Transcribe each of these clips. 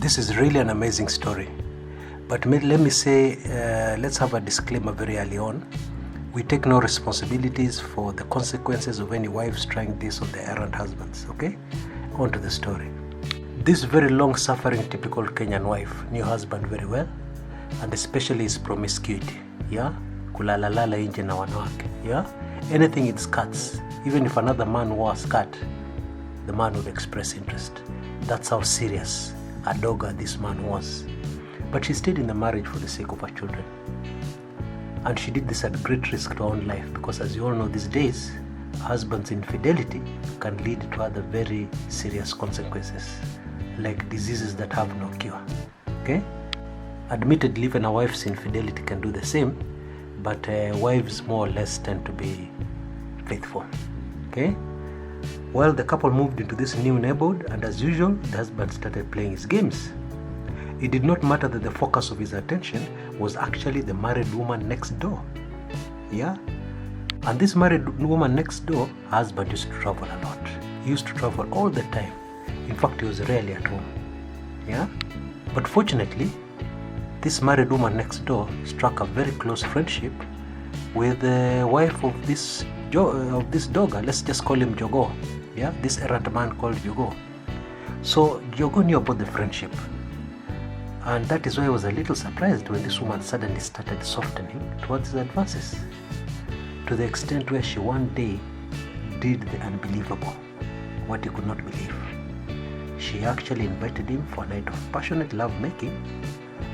This is really an amazing story. But let me say, let's have a disclaimer very early on. We take no responsibilities for the consequences of any wives trying this on their errant husbands, okay? On to the story. This very long-suffering typical Kenyan wife knew husband very well, and especially his promiscuity, yeah? Kulalalala inje na wanawake, yeah? Anything in skirts, even if another man wore a skirt, the man would express interest. That's how serious a dogger this man was. But she stayed in the marriage for the sake of her children. And she did this at great risk to her own life, because as you all know these days, a husband's infidelity can lead to other very serious consequences, like diseases that have no cure, okay? Admittedly, even a wife's infidelity can do the same, but wives more or less tend to be faithful, okay? Well, the couple moved into this new neighborhood, and as usual, the husband started playing his games. It did not matter that the focus of his attention was actually the married woman next door. Yeah? And this married woman next door, her husband used to travel a lot. He used to travel all the time. In fact, he was rarely at home. Yeah? But fortunately, this married woman next door struck a very close friendship with the wife of this dogger. Let's just call him Jogo. Yeah? This errant man called Jogo. So Jogo knew about the friendship. And that is why I was a little surprised when this woman suddenly started softening towards his advances, to the extent where she one day did the unbelievable, what he could not believe. She actually invited him for a night of passionate love-making,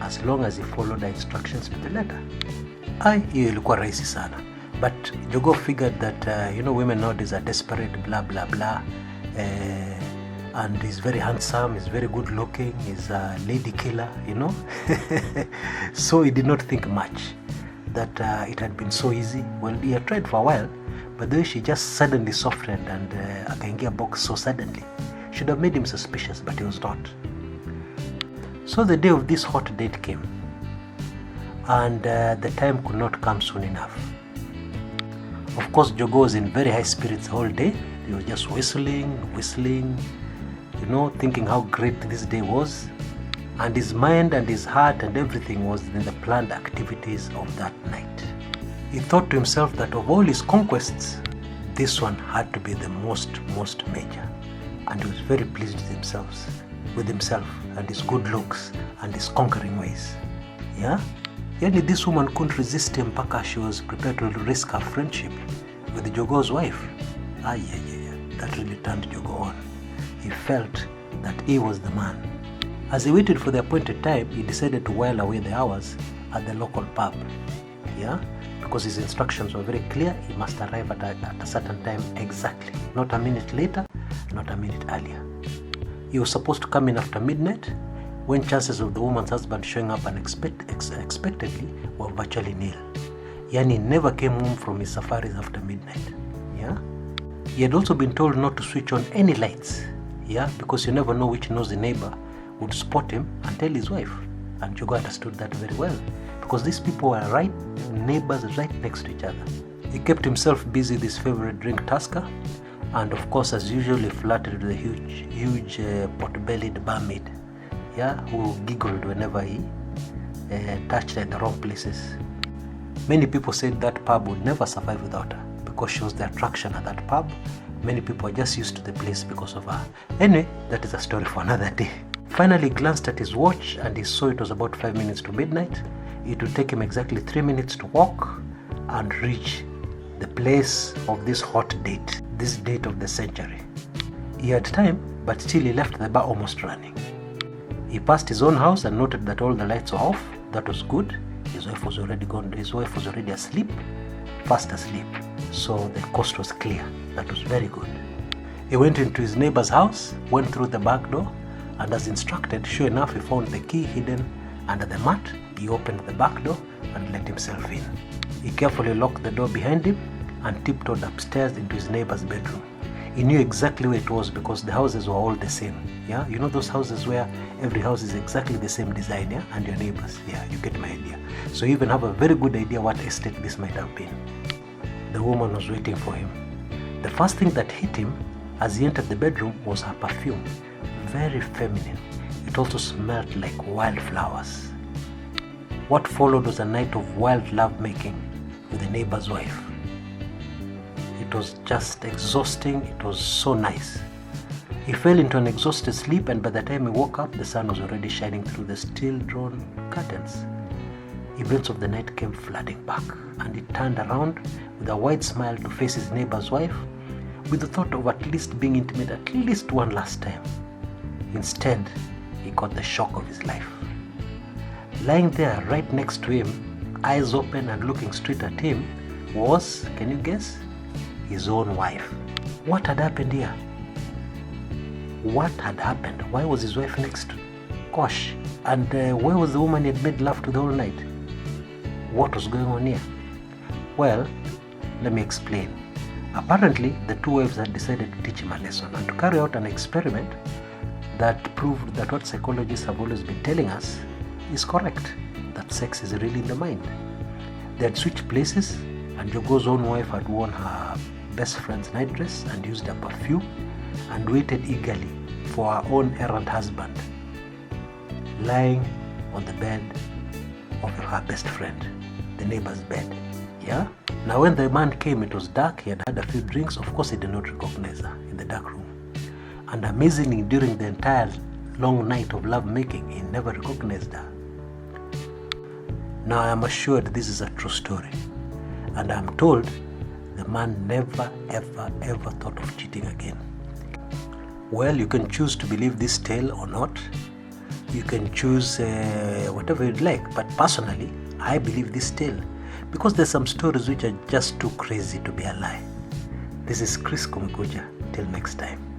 as long as he followed the instructions to the letter. Hiyo ilikuwa rahisi sana. But Jogo figured that, women nowadays are desperate, blah, blah, blah. And he's very handsome, he's very good looking, he's a lady killer, So he did not think much that it had been so easy. Well, he had tried for a while, but then she just suddenly softened and akaingia box so suddenly. Should have made him suspicious, but he was not. So the day of this hot date came, and the time could not come soon enough. Of course, Jogo was in very high spirits the whole day. He was just whistling, thinking how great this day was, and his mind and his heart and everything was in the planned activities of that night. He thought to himself that of all his conquests, this one had to be the most major, and he was very pleased with himself and his good looks and his conquering ways. Yeah? Yani this woman couldn't resist him mpaka she was prepared to risk her friendship with Jogo's wife. That really turned Jogo on. He felt that he was the man. As he waited for the appointed time, he decided to while away the hours at the local pub. Yeah? Because his instructions were very clear, he must arrive at a certain time exactly. Not a minute later, not a minute earlier. He was supposed to come in after midnight, when chances of the woman's husband showing up unexpectedly were virtually nil. Yani, he never came home from his safaris after midnight. Yeah? He had also been told not to switch on any lights. Yeah, because you never know which nosy neighbor would spot him and tell his wife. And Jogo understood that very well, because these people were neighbors right next to each other. He kept himself busy with his favorite drink, Tusker, and of course, as usual, he flirted with a huge pot-bellied barmaid, who giggled whenever he touched at the wrong places. Many people said that pub would never survive without her, because she was the attraction at that pub. Many people are just used to the place because of her. Anyway, that is a story for another day. Finally, he glanced at his watch and he saw it was about 5 minutes to midnight. It would take him exactly 3 minutes to walk and reach the place of this hot date, this date of the century. He had time, but still he left the bar almost running. He passed his own house and noted that all the lights were off. That was good. His wife was already gone. His wife was already asleep, fast asleep. So the coast was clear. That was very good. He went into his neighbor's house, went through the back door, and as instructed, sure enough, he found the key hidden under the mat. He opened the back door and let himself in. He carefully locked the door behind him and tiptoed upstairs into his neighbor's bedroom. He knew exactly where it was because the houses were all the same. Yeah, you know those houses where every house is exactly the same design, yeah, and your neighbors. Yeah, you get my idea. So you even have a very good idea what estate this might have been. The woman was waiting for him. The first thing that hit him as he entered the bedroom was her perfume. Very feminine. It also smelled like wildflowers. What followed was a night of wild lovemaking with the neighbor's wife. It was just exhausting. It was so nice. He fell into an exhausted sleep, and by the time he woke up, the sun was already shining through the steel-drawn curtains. Events of the night came flooding back, and he turned around with a wide smile to face his neighbor's wife, with the thought of at least being intimate at least one last time. Instead, he got the shock of his life. Lying there right next to him, eyes open and looking straight at him, was, can you guess? His own wife. What had happened here? What had happened? Why was his wife next to him? Gosh, and where was the woman he had made love to the whole night? What was going on here? Well, let me explain. Apparently, the two wives had decided to teach him a lesson and to carry out an experiment that proved that what psychologists have always been telling us is correct, that sex is really in the mind. They had switched places, and Jogo's own wife had worn her best friend's nightdress and used a perfume and waited eagerly for her own errant husband, lying on the bed of her best friend, the neighbor's bed. Yeah? Now when the man came, it was dark. He had had a few drinks. Of course, he did not recognize her in the dark room. And amazingly, during the entire long night of love making, he never recognized her. Now I am assured this is a true story, and I am told the man never ever thought of cheating again. Well, you can choose to believe this tale or not. You can choose whatever you'd like, but personally, I believe this tale because there's some stories which are just too crazy to be a lie. This is Kumekucha. Till next time.